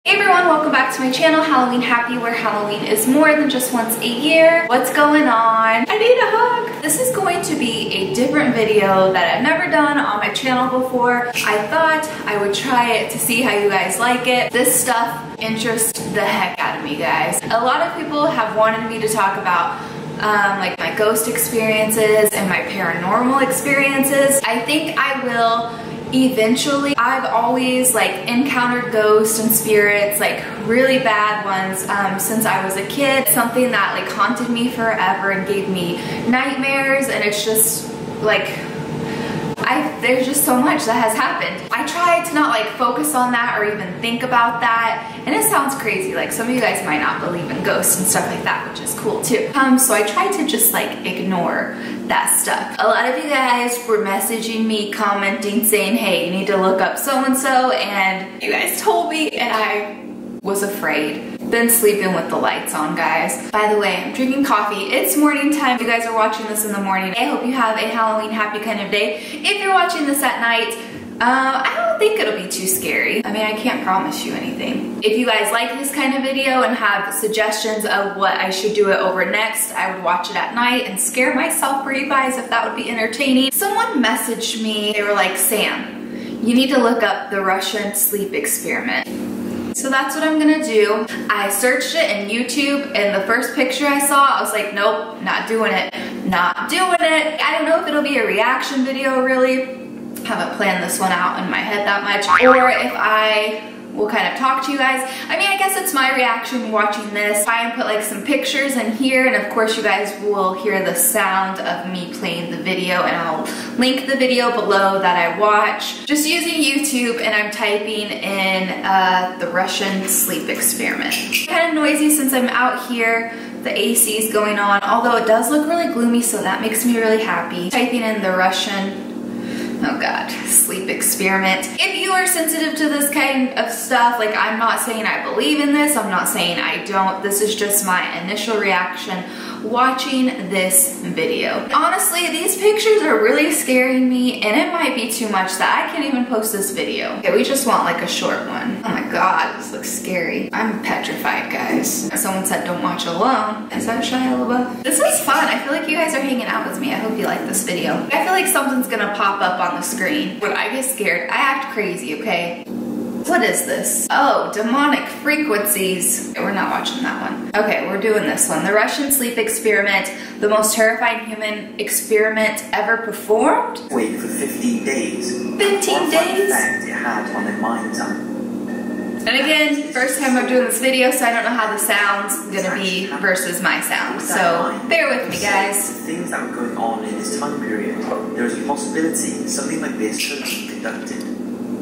Hey everyone, welcome back to my channel, Halloween Happy, where Halloween is more than just once a year. What's going on? I need a hug! This is going to be a different video that I've never done on my channel before. I thought I would try it to see how you guys like it. This stuff interests the heck out of me, guys. A lot of people have wanted me to talk about like my ghost experiences and my paranormal experiences. I think I will eventually. I've always like encountered ghosts and spirits, like really bad ones, since I was a kid. Something that like haunted me forever and gave me nightmares, and it's just like there's just so much that has happened. I try to not like focus on that or even think about that, and it sounds crazy, like some of you guys might not believe in ghosts and stuff like that, which is cool too. So I try to just like ignore that stuff. A lot of you guys were messaging me, commenting, saying, hey, you need to look up so-and-so, and you guys told me, and I was afraid. Been sleeping with the lights on, guys. By the way, I'm drinking coffee. It's morning time. You guys are watching this in the morning. I hope you have a Halloween happy kind of day. If you're watching this at night, I don't think it'll be too scary. I mean, I can't promise you anything. If you guys like this kind of video and have suggestions of what I should do it over next, I would watch it at night and scare myself for you guys if that would be entertaining. Someone messaged me. They were like, Sam, you need to look up the Russian sleep experiment. So that's what I'm gonna do. I searched it in YouTube, and the first picture I saw, I was like, nope, not doing it. Not doing it. I don't know if it'll be a reaction video, really. Haven't planned this one out in my head that much. Or if I will kind of talk to you guys. I mean, I guess it's my reaction watching this. Try and put like some pictures in here, and of course you guys will hear the sound of me playing the video, and I'll link the video below that I watch. Just using YouTube, and I'm typing in the Russian sleep experiment. Kind of noisy since I'm out here. The AC is going on, although it does look really gloomy, so that makes me really happy. Typing in the Russian, oh God, sleep experiment. If you are sensitive to this kind of stuff, like I'm not saying I believe in this, I'm not saying I don't, this is just my initial reaction watching this video. Honestly, these pictures are really scaring me, and it might be too much that I can't even post this video. Okay, we just want like a short one. Oh my God, this looks scary. I'm petrified, guys. Someone said don't watch alone. Is that Shia LaBeouf? This is fun. I feel like you guys are hanging out with me. I hope you like this video. I feel like something's gonna pop up on the screen. When I get scared, I act crazy, okay? What is this? Oh, demonic frequencies. Okay, we're not watching that one. Okay, we're doing this one. The Russian sleep experiment, the most terrifying human experiment ever performed? Wait for 15 days. 15 days? Effect it had on their minds. And again, first time I'm doing this video, so I don't know how the sound's gonna be versus my sound. So bear with me, guys. The things that were going on in this time period, there is a possibility something like this could be conducted.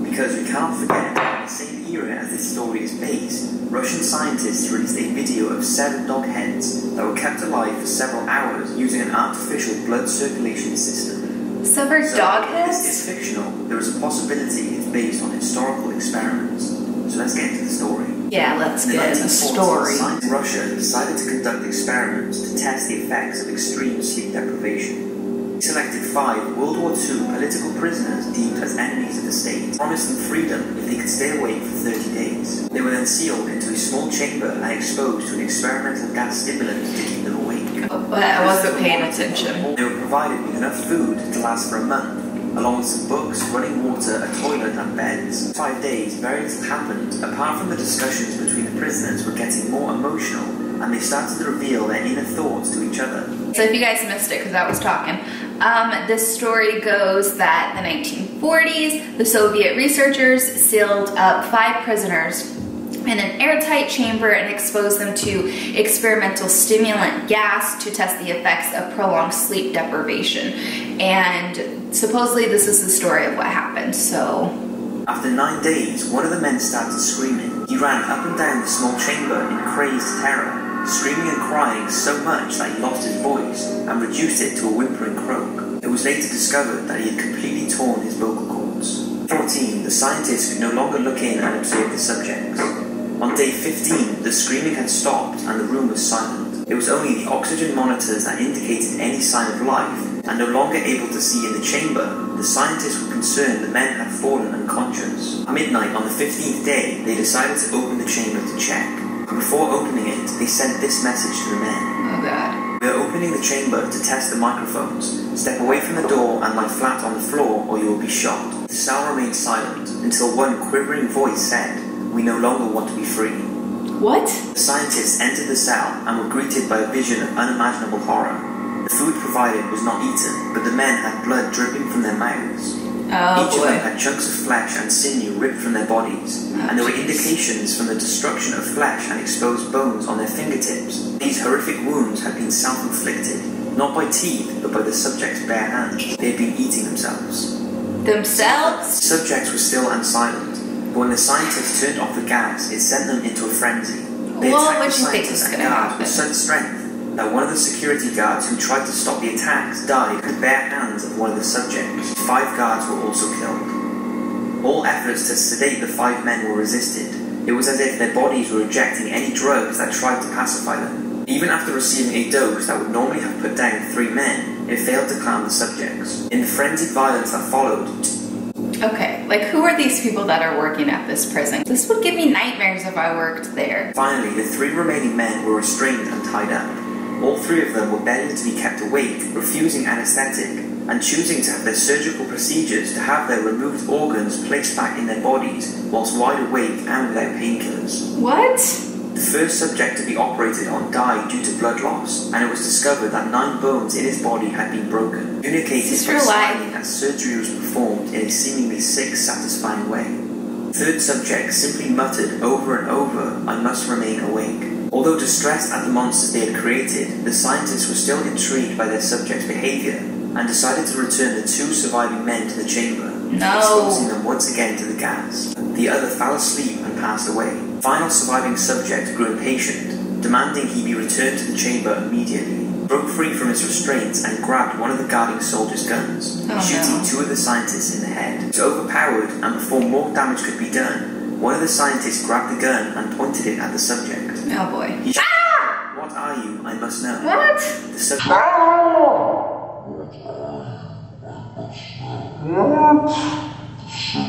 Because we cannot forget, in the same era as this story is based, Russian scientists released a video of 7 dog heads that were kept alive for several hours using an artificial blood circulation system. Severed dog heads? This is fictional. There is a possibility it's based on historical experiments. So let's get into the story. Yeah, let's get into the story. Scientists in Russia decided to conduct experiments to test the effects of extreme sleep deprivation. They selected 5 World War II political prisoners deemed as enemies of the state, promised them freedom if they could stay awake for 30 days. They were then sealed into a small chamber and exposed to an experimental gas stimulant to keep them awake. Oh, but I wasn't paying attention. They were provided with enough food to last for a month, along with some books, running water, a toilet and beds. 5 days, very little happened, apart from the discussions between the prisoners were getting more emotional, and they started to reveal their inner thoughts to each other. So if you guys missed it, because I was talking, this story goes that in the 1940s, the Soviet researchers sealed up 5 prisoners in an airtight chamber and exposed them to experimental stimulant gas to test the effects of prolonged sleep deprivation. And supposedly this is the story of what happened, so. After 9 days, one of the men started screaming. He ran up and down the small chamber in crazed terror, screaming and crying so much that he lost his voice and reduced it to a whimpering croak. It was later discovered that he had completely torn his vocal cords. 14, the scientists could no longer look in and observe the subjects. On day 15, the screaming had stopped and the room was silent. It was only the oxygen monitors that indicated any sign of life and no longer able to see in the chamber, the scientists were concerned the men had fallen unconscious. At midnight on the 15th day, they decided to open the chamber to check. Before opening it, they sent this message to the men. Oh God. We are opening the chamber to test the microphones. Step away from the door and lie flat on the floor or you will be shot. The cell remained silent until one quivering voice said, "We no longer want to be free." What? The scientists entered the cell and were greeted by a vision of unimaginable horror. The food provided was not eaten, but the men had blood dripping from their mouths. Oh, Each of them had chunks of flesh and sinew ripped from their bodies, and there were indications from the destruction of flesh and exposed bones on their fingertips. These horrific wounds had been self-inflicted, not by teeth, but by the subject's bare hands. They had been eating themselves. Themselves? Subjects were still and silent, but when the scientists turned off the gas, it sent them into a frenzy. They attacked the scientists and guards with such strength that one of the security guards who tried to stop the attacks died with the bare hands of one of the subjects. 5 guards were also killed. All efforts to sedate the 5 men were resisted. It was as if their bodies were rejecting any drugs that tried to pacify them. Even after receiving a dose that would normally have put down 3 men, it failed to calm the subjects. In the frenzied violence that followed... Okay, like who are these people that are working at this prison? This would give me nightmares if I worked there. Finally, the 3 remaining men were restrained and tied up. All 3 of them were begging to be kept awake, refusing anesthetic, and choosing to have their surgical procedures to have their removed organs placed back in their bodies whilst wide awake and without painkillers. What? The first subject to be operated on died due to blood loss, and it was discovered that 9 bones in his body had been broken, communicating by smiling as surgery was performed in a seemingly sick, satisfying way. Third subject simply muttered over and over, "I must remain awake." Although distressed at the monsters they had created, the scientists were still intrigued by their subject's behavior and decided to return the 2 surviving men to the chamber, exposing them once again to the gas. The other fell asleep and passed away. Final surviving subject grew impatient, demanding he be returned to the chamber immediately, broke free from his restraints and grabbed one of the guarding soldiers' guns, shooting 2 of the scientists in the head. He was overpowered, and before more damage could be done, one of the scientists grabbed the gun and pointed it at the subject. Oh boy. He shouted, "What are you? I must know." What? The subject...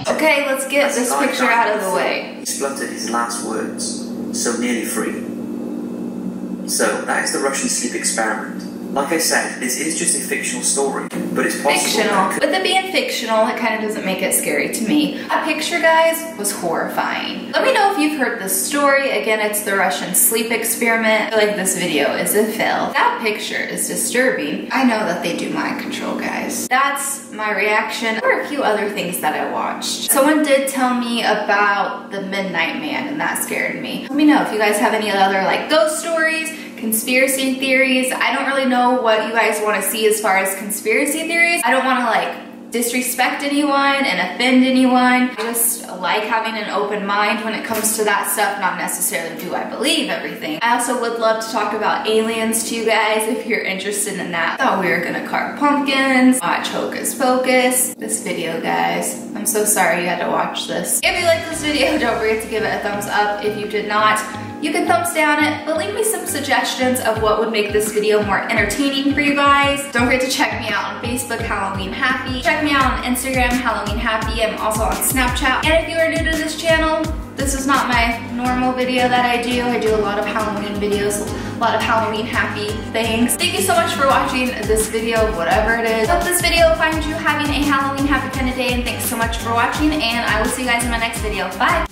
Okay, let's get this picture out of the way. He spluttered his last words, "So nearly free." So, that is the Russian sleep experiment. Like I said, this is just a fictional story, but it's possible. Fictional. With it being fictional, it kind of doesn't make it scary to me. That picture, guys, was horrifying. Let me know if you've heard this story. Again, it's the Russian sleep experiment. I feel like this video is a fail. That picture is disturbing. I know that they do mind control, guys. That's my reaction. There were a few other things that I watched. Someone did tell me about the Midnight Man, and that scared me. Let me know if you guys have any other like ghost stories, conspiracy theories. I don't really know what you guys want to see as far as conspiracy theories. I don't want to like disrespect anyone and offend anyone. I just like having an open mind when it comes to that stuff, not necessarily do I believe everything. I also would love to talk about aliens to you guys if you're interested in that. I thought we were gonna carve pumpkins, watch Hocus Pocus. This video, guys, I'm so sorry you had to watch this. If you liked this video, don't forget to give it a thumbs up. If you did not, you can thumbs down it, but leave me some suggestions of what would make this video more entertaining for you guys. Don't forget to check me out on Facebook, Halloween Happy. Check me out on Instagram, Halloween Happy. I'm also on Snapchat. And if you are new to this channel, this is not my normal video that I do. I do a lot of Halloween videos, a lot of Halloween happy things. Thank you so much for watching this video, whatever it is. Hope this video finds you having a Halloween happy kind of day, and thanks so much for watching, and I will see you guys in my next video. Bye!